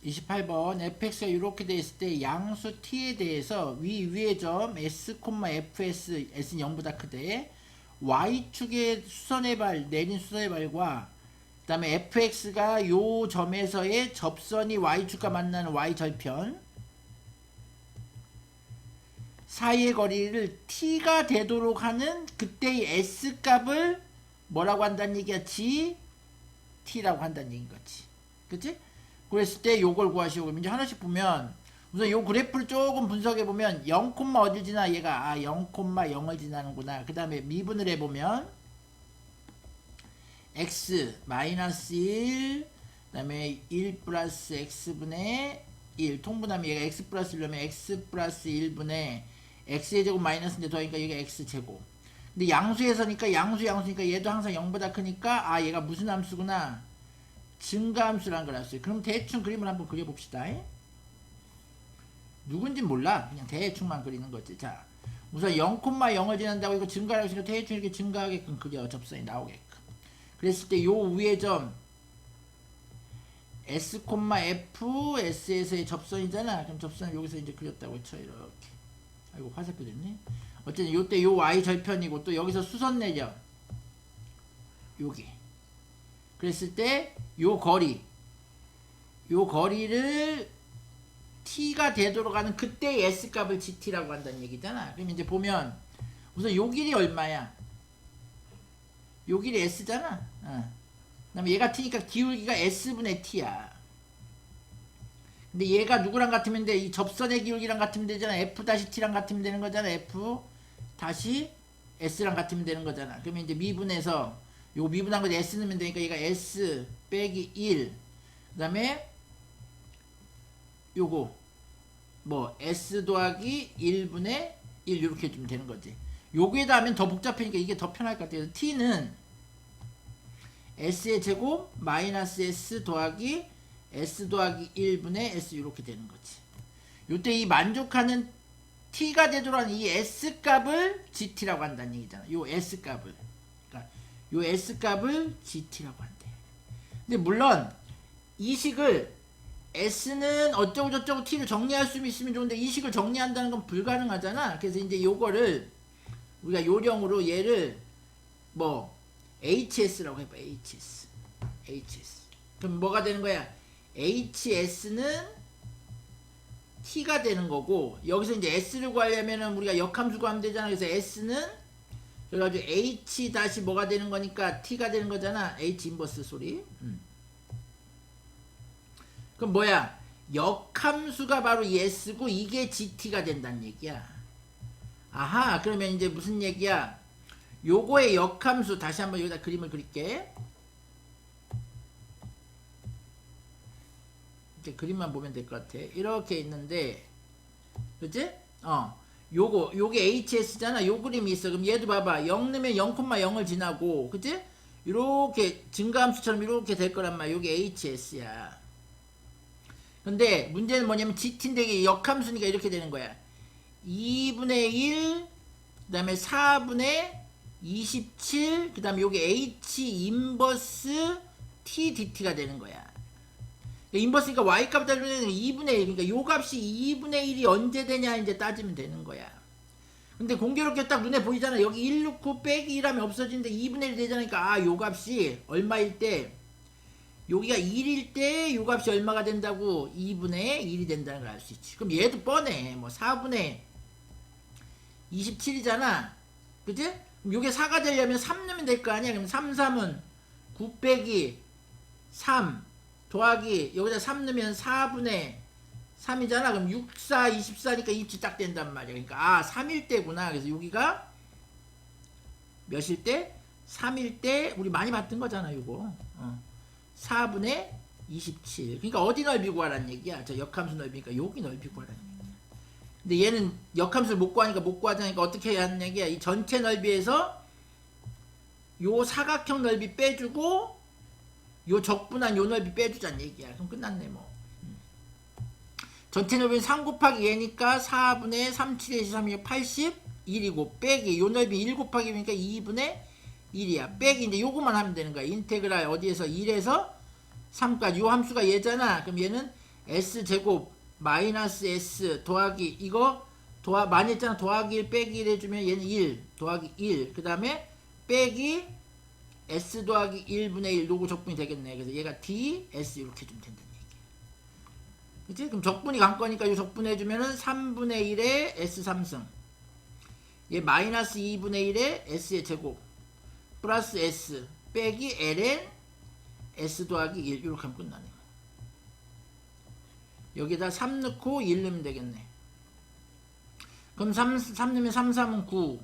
28번 fx가 이렇게 돼 있을 때 양수 t에 대해서 위의 점 s, fs, s는 0보다 크대 y축의 수선의 발, 내린 수선의 발과 그 다음에 fx가 요 점에서의 접선이 y축과 만나는 y절편 사이의 거리를 t가 되도록 하는 그때의 s값을 뭐라고 한다는 얘기야? gt라고 한다는 얘기인 거지. 그치? 그랬을 때 요걸 구하시고 이제 하나씩 보면 우선 요 그래프를 조금 분석해 보면 0, 어딜 지나 얘가 0,0을 지나는구나. 그 다음에 미분을 해보면 x 마이너스 1 그 다음에 1 플러스 x분의 1 통분하면 얘가 x 플러스 1이면 x 플러스 1분의 x의 제곱 마이너스인데 더하니까 얘가 x제곱. 근데 양수에서니까 양수니까 얘도 항상 0보다 크니까 얘가 무슨 함수구나? 증가함수라는 걸 알았어요. 그럼 대충 그림을 한번 그려봅시다. 누군지 몰라. 그냥 대충만 그리는 거지. 자, 우선 0,0을 지난다고 이거 증가라고 했으니까 대충 이렇게 증가하게끔 그려. 접선이 나오게끔. 그랬을 때 요 위의 점 s, f, s에서의 접선이잖아. 그럼 접선을 여기서 이제 그렸다고 쳐. 이렇게. 아이고 화색 그렸네. 어쨌든 요때 요 y 절편이고 또 여기서 수선 내죠. 여기. 그랬을 때 요 거리를 t가 되도록 하는 그때 s값을 gt라고 한다는 얘기잖아. 그럼 이제 보면 우선 요 길이 얼마야? 요 길이 s잖아. 그 다음에 얘가 t니까 기울기가 s분의 t야. 근데 얘가 누구랑 같으면 돼? 이 접선의 기울기랑 같으면 되잖아. f-t랑 같으면 되는 거잖아. f-s랑 같으면 되는 거잖아. 그러면 이제 미분해서 요거 미분한 거 s 넣으면 되니까 얘가 s 빼기 1 그 다음에 요거 뭐 s 더하기 1분의 1 이렇게 해주면 되는 거지. 요거에다 하면 더 복잡하니까 이게 더 편할 것 같아요. t는 s의 제곱 마이너스 s 더하기 s 더하기 1분의 s 이렇게 되는 거지. 요때 이 만족하는 t가 되도록 하는 이 s값을 gt라고 한다는 얘기잖아. 요 s값을. 그러니까 요 s값을 gt라고 한대. 근데 물론 이 식을 s는 어쩌고저쩌고 t를 정리할 수 있으면 좋은데 이 식을 정리한다는 건 불가능하잖아. 그래서 이제 요거를 우리가 요령으로 얘를 뭐 hs라고 해봐. hs. 그럼 뭐가 되는 거야? hs는 t가 되는 거고 여기서 이제 s를 구하려면은 우리가 역함수 구하면 되잖아. 그래서 s는 그래가지고 h 다시 뭐가 되는 거니까 t가 되는 거잖아. h 인버스 소리. 그럼 뭐야? 역함수가 바로 이 s고 이게 gt가 된다는 얘기야. 아하, 그러면 이제 무슨 얘기야? 요거의 역함수 다시 한번 여기다 그림을 그릴게. 이렇게 그림만 보면 될 것 같아. 이렇게 있는데, 그치? 요게 hs잖아. 요 그림이 있어. 그럼 얘도 봐봐. 0 넣으면 0,0을 지나고, 그치? 이렇게 증가함수처럼 이렇게 될 거란 말이야. 요게 hs야. 근데 문제는 뭐냐면 gt인데 이게 역함수니까 이렇게 되는 거야. 2분의 1, 그 다음에 4분의 27, 그 다음에 요게 h 인버스 t dt가 되는 거야. 인버스니까 y값 따르면 2분의 1, 그러니까 요 값이 2분의 1이 언제 되냐 이제 따지면 되는 거야. 근데 공교롭게 딱 눈에 보이잖아. 여기 1 넣고 빼기 1하면 없어지는데 2분의 1 되잖아. 요 값이 얼마일 때 여기가 1일 때 요 값이 얼마가 된다고? 2분의 1이 된다는 걸 알 수 있지. 그럼 얘도 뻔해. 뭐 4분의 27이잖아. 그치? 그럼 요게 4가 되려면 3 넣으면 될 거 아니야? 그럼 3, 3은 9 빼기 3 더하기 여기다 3 넣으면 4분의 3이잖아. 그럼 6, 4, 24니까 27 딱 된단 말이야. 그러니까 3일 때구나. 그래서 여기가 몇일 때? 3일 때 우리 많이 봤던 거잖아. 요거 4분의 27. 그러니까 어디 넓이 구하라는 얘기야. 저 역함수 넓이니까 여기 넓이 구하라는 얘기야. 근데 얘는 역함수를 못 구하니까 못 구하자니까 어떻게 해야 하는 얘기야. 이 전체 넓이에서 요 사각형 넓이 빼주고 요 적분한 요 넓이 빼주자는 얘기야. 그럼 끝났네 뭐. 전체 넓이는 3 곱하기 얘니까 4분의 37에서 3이면 81이고 빼기 요 넓이 1 곱하기 니까 2분의 1이야. 빼기 이제 요거만 하면 되는 거야. 인테그랄 어디에서 1에서 3까지 요 함수가 얘잖아. 그럼 얘는 S제곱 마이너스 S 더하기 이거 많이 했잖아. 더하기 1 빼기 1 해주면 얘는 1 더하기 1 그 다음에 빼기 S 더하기 1분의 1 요거 적분이 되겠네. 그래서 얘가 DS 이렇게 좀 된다는 얘기. 그치? 그럼 적분이 간 거니까 이 적분해주면은 3분의 1의 S 3승 얘 마이너스 2분의 1의 S의 제곱 플러스 S 빼기 ln S 더하기 1 이렇게 하면 끝나네. 여기다 3 넣고 1 넣으면 되겠네. 그럼 3 넣으면 3, 3은 9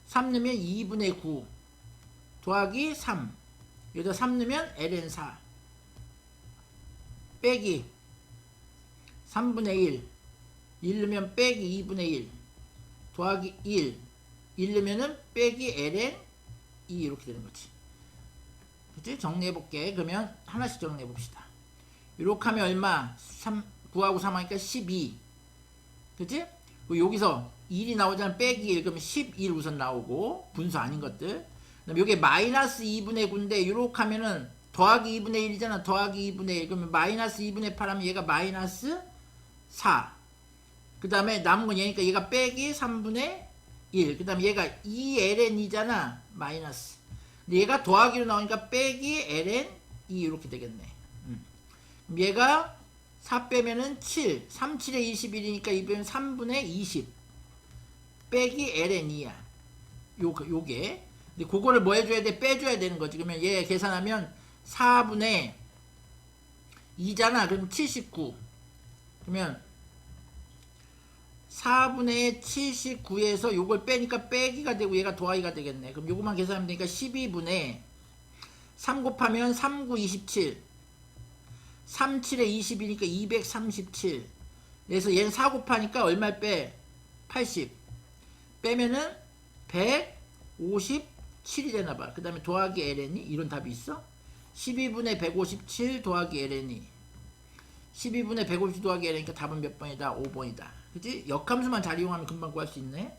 3 넣으면 2분의 9 더하기 3 여기다 3 넣으면 ln 4 빼기 3분의 1 넣으면 빼기 2분의 1 더하기 1 넣으면은 빼기 ln 2 이렇게 되는 거지. 그치? 정리해볼게. 그러면 하나씩 정리해봅시다. 이렇게 하면 얼마? 9하고 3 하니까 12 그치? 여기서 1이 나오잖아. 빼기 1 그러면 11 우선 나오고 분수 아닌 것들. 그다음에 요게 마이너스 2분의 9인데 이렇게 하면은 더하기 2분의 1이잖아. 더하기 2분의 1 그러면 마이너스 2분의 8 하면 얘가 마이너스 4 그 다음에 남은 건 얘니까 얘가 빼기 3분의 1 그 다음에 얘가 2ln이잖아. 마이너스 근데 얘가 더하기로 나오니까 빼기 ln 2 이렇게 되겠네. 그럼 얘가 4 빼면은 7 3, 7에 21이니까 2 빼면 3분의 20 빼기 ln 2야. 요게 근데 그거를 뭐 해줘야 돼? 빼줘야 되는 거지. 그러면 얘 계산하면 4분의 2잖아. 그럼 79 그러면 4분의 79에서 요걸 빼니까 빼기가 되고 얘가 더하기가 되겠네. 그럼 요것만 계산하면 되니까 12분의 3 곱하면 3, 9, 27 3, 7에 20이니까 237 그래서 얘는 4 곱하니까 얼마를 빼? 80 빼면은 157이 되나봐. 그 다음에 더하기 ln이 이런 답이 있어? 12분의 157 더하기 ln이 12분의 157 더하기 ln이니까 답은 몇 번이다? 5번이다. 그치? 역함수만 잘 이용하면 금방 구할 수 있네.